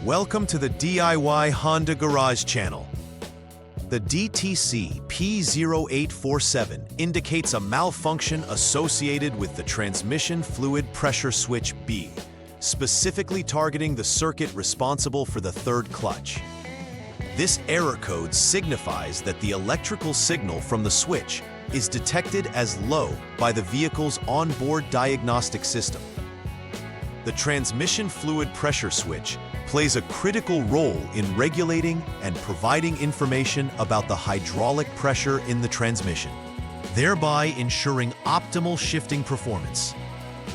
Welcome to the DIY Honda Garage channel. The DTC P0847 indicates a malfunction associated with the transmission fluid pressure switch B, specifically targeting the circuit responsible for the third clutch. This error code signifies that the electrical signal from the switch is detected as low by the vehicle's onboard diagnostic system. The transmission fluid pressure switch plays a critical role in regulating and providing information about the hydraulic pressure in the transmission, thereby ensuring optimal shifting performance.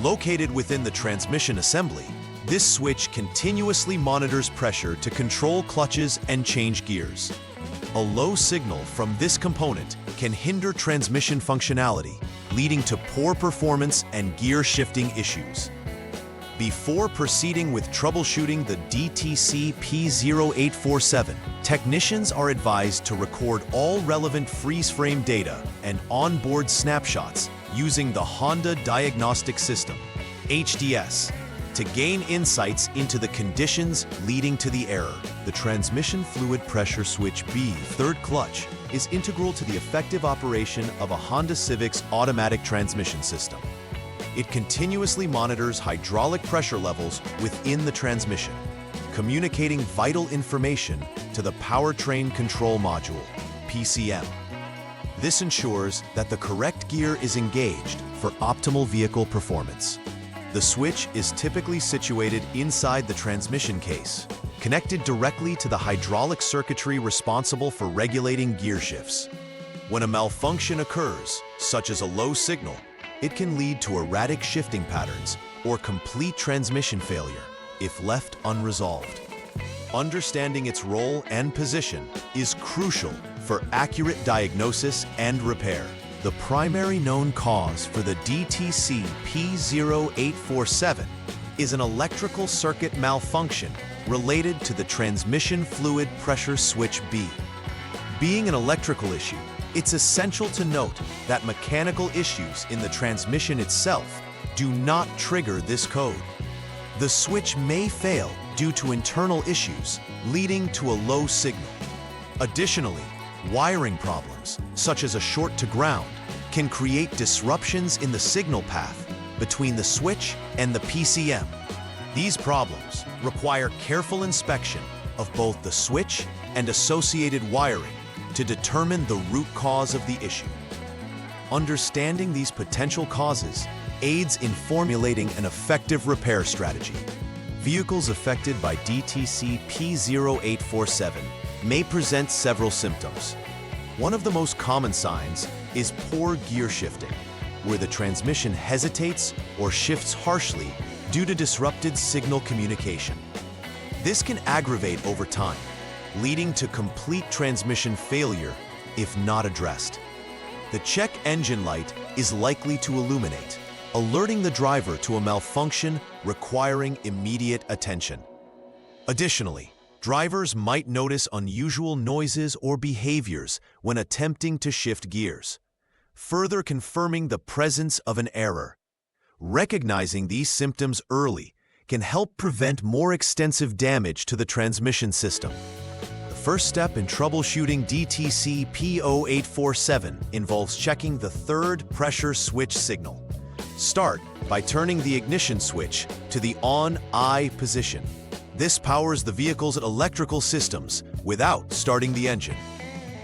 Located within the transmission assembly, this switch continuously monitors pressure to control clutches and change gears. A low signal from this component can hinder transmission functionality, leading to poor performance and gear shifting issues. Before proceeding with troubleshooting the DTC P0847, technicians are advised to record all relevant freeze-frame data and onboard snapshots using the Honda Diagnostic System, HDS, to gain insights into the conditions leading to the error. The transmission fluid pressure switch B, third clutch, is integral to the effective operation of a Honda Civics automatic transmission system. It continuously monitors hydraulic pressure levels within the transmission, communicating vital information to the Powertrain Control Module, PCM. This ensures that the correct gear is engaged for optimal vehicle performance. The switch is typically situated inside the transmission case, connected directly to the hydraulic circuitry responsible for regulating gear shifts. When a malfunction occurs, such as a low signal, it can lead to erratic shifting patterns or complete transmission failure if left unresolved. Understanding its role and position is crucial for accurate diagnosis and repair. The primary known cause for the DTC P0847 is an electrical circuit malfunction related to the transmission fluid pressure switch B. Being an electrical issue, it's essential to note that mechanical issues in the transmission itself do not trigger this code. The switch may fail due to internal issues, leading to a low signal. Additionally, wiring problems, such as a short to ground, can create disruptions in the signal path between the switch and the PCM. These problems require careful inspection of both the switch and associated wiring to determine the root cause of the issue. Understanding these potential causes aids in formulating an effective repair strategy. Vehicles affected by DTC P0847 may present several symptoms. One of the most common signs is poor gear shifting, where the transmission hesitates or shifts harshly due to disrupted signal communication. This can aggravate over time, leading to complete transmission failure if not addressed. The check engine light is likely to illuminate, alerting the driver to a malfunction requiring immediate attention. Additionally, drivers might notice unusual noises or behaviors when attempting to shift gears, further confirming the presence of an error. Recognizing these symptoms early can help prevent more extensive damage to the transmission system. The first step in troubleshooting DTC P0847 involves checking the third pressure switch signal. Start by turning the ignition switch to the on-I position. This powers the vehicle's electrical systems without starting the engine.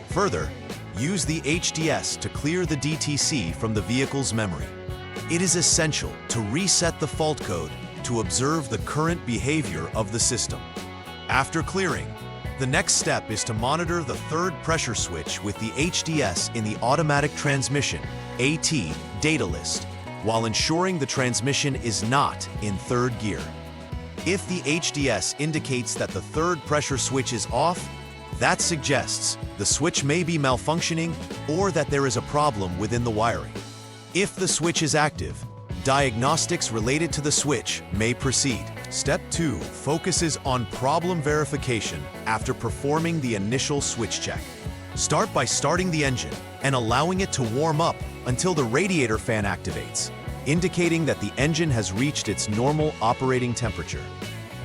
Further, use the HDS to clear the DTC from the vehicle's memory. It is essential to reset the fault code to observe the current behavior of the system. After clearing, the next step is to monitor the third pressure switch with the HDS in the automatic transmission AT data list, while ensuring the transmission is not in third gear. If the HDS indicates that the third pressure switch is off, that suggests the switch may be malfunctioning or that there is a problem within the wiring. If the switch is active, diagnostics related to the switch may proceed. Step 2 focuses on problem verification after performing the initial switch check. Start by starting the engine and allowing it to warm up until the radiator fan activates, indicating that the engine has reached its normal operating temperature.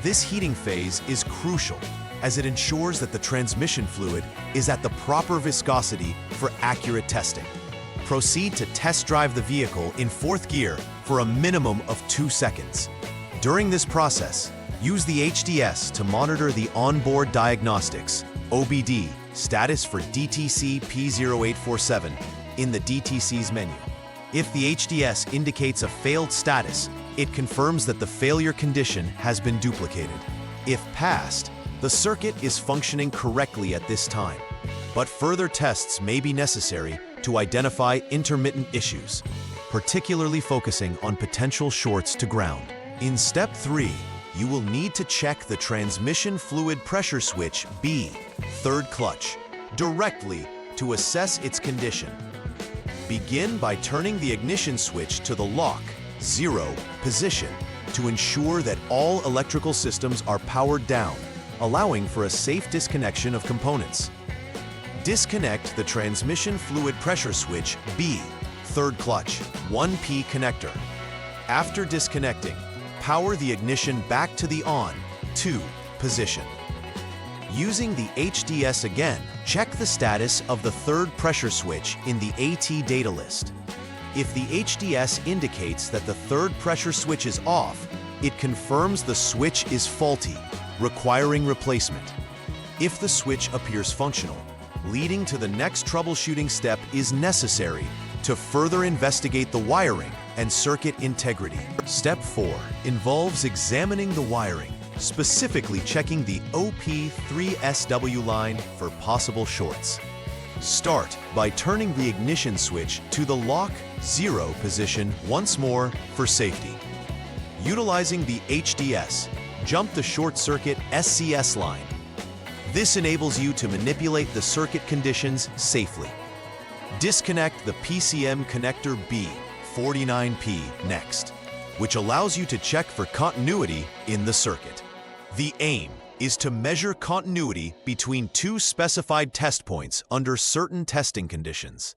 This heating phase is crucial as it ensures that the transmission fluid is at the proper viscosity for accurate testing. Proceed to test drive the vehicle in 4th gear for a minimum of 2 seconds. During this process, use the HDS to monitor the onboard diagnostics (OBD) status for DTC P0847 in the DTCs menu. If the HDS indicates a failed status, it confirms that the failure condition has been duplicated. If passed, the circuit is functioning correctly at this time, but further tests may be necessary to identify intermittent issues, particularly focusing on potential shorts to ground. In Step 3, you will need to check the transmission fluid pressure switch B, 3rd clutch, directly to assess its condition. Begin by turning the ignition switch to the lock, 0, position to ensure that all electrical systems are powered down, allowing for a safe disconnection of components. Disconnect the transmission fluid pressure switch B, 3rd clutch, 1P connector. After disconnecting, power the ignition back to the on, 2, position. Using the HDS again, check the status of the 3rd pressure switch in the AT data list. If the HDS indicates that the 3rd pressure switch is off, it confirms the switch is faulty, requiring replacement. If the switch appears functional, leading to the next troubleshooting step is necessary to further investigate the wiring and circuit integrity. Step 4 involves examining the wiring, specifically checking the OP3SW line for possible shorts. Start by turning the ignition switch to the lock 0 position once more for safety. Utilizing the HDS, jump the short circuit SCS line. This enables you to manipulate the circuit conditions safely. Disconnect the PCM connector B, 49P next, which allows you to check for continuity in the circuit. The aim is to measure continuity between 2 specified test points under certain testing conditions.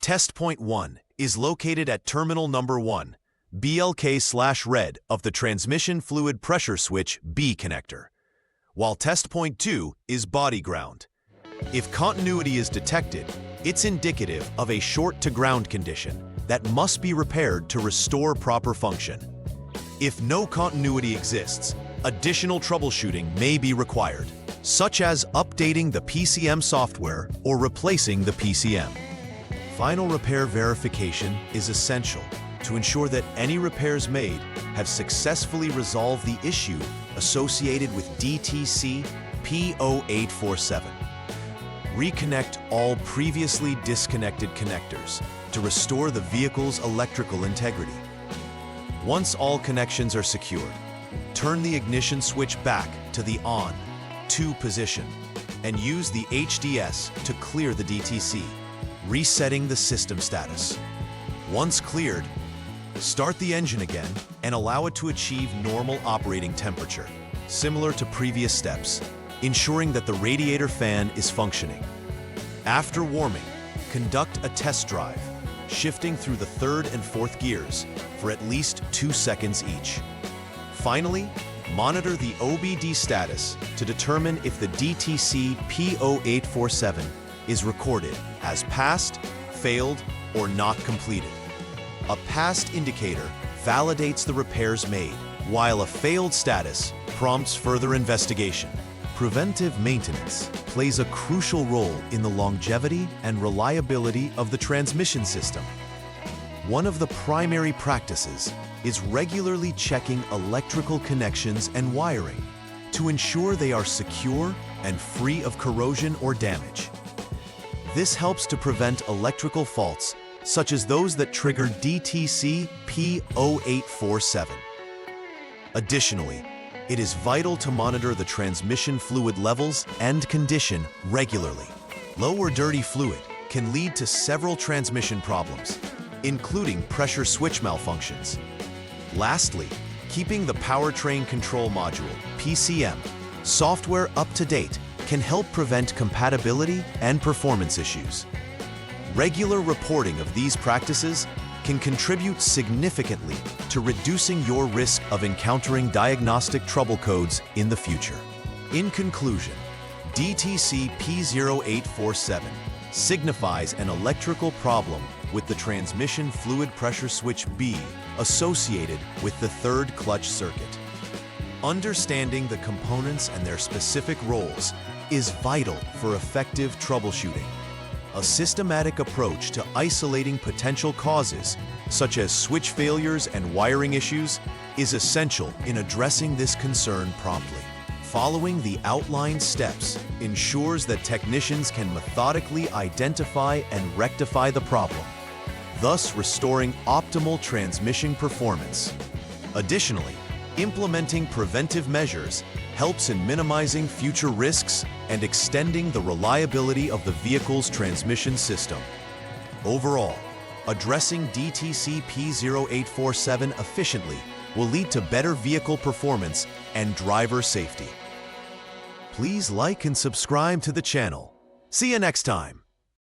Test point 1 is located at terminal number 1, BLK/red of the transmission fluid pressure switch B connector, while test point 2 is body ground. If continuity is detected, it's indicative of a short to ground condition that must be repaired to restore proper function. If no continuity exists, additional troubleshooting may be required, such as updating the PCM software or replacing the PCM. Final repair verification is essential to ensure that any repairs made have successfully resolved the issue associated with DTC P0847. Reconnect all previously disconnected connectors to restore the vehicle's electrical integrity. Once all connections are secured, turn the ignition switch back to the on, 2 position and use the HDS to clear the DTC, resetting the system status. Once cleared, start the engine again and allow it to achieve normal operating temperature, similar to previous steps, ensuring that the radiator fan is functioning. After warming, conduct a test drive, shifting through the 3rd and 4th gears for at least 2 seconds each. Finally, monitor the OBD status to determine if the DTC P0847 is recorded as passed, failed, or not completed. A passed indicator validates the repairs made, while a failed status prompts further investigation. Preventive maintenance plays a crucial role in the longevity and reliability of the transmission system. One of the primary practices is regularly checking electrical connections and wiring to ensure they are secure and free of corrosion or damage. This helps to prevent electrical faults such as those that trigger DTC P0847. Additionally, it is vital to monitor the transmission fluid levels and condition regularly. Low or dirty fluid can lead to several transmission problems, including pressure switch malfunctions. Lastly, keeping the powertrain control module, PCM, software up to date can help prevent compatibility and performance issues. Regular reporting of these practices can contribute significantly to reducing your risk of encountering diagnostic trouble codes in the future. In conclusion, DTC P0847 signifies an electrical problem with the transmission fluid pressure switch B associated with the third clutch circuit. Understanding the components and their specific roles is vital for effective troubleshooting. A systematic approach to isolating potential causes, such as switch failures and wiring issues, is essential in addressing this concern promptly. Following the outlined steps ensures that technicians can methodically identify and rectify the problem, thus restoring optimal transmission performance. Additionally, implementing preventive measures helps in minimizing future risks and extending the reliability of the vehicle's transmission system. Overall, addressing DTC P0847 efficiently will lead to better vehicle performance and driver safety. Please like and subscribe to the channel. See you next time.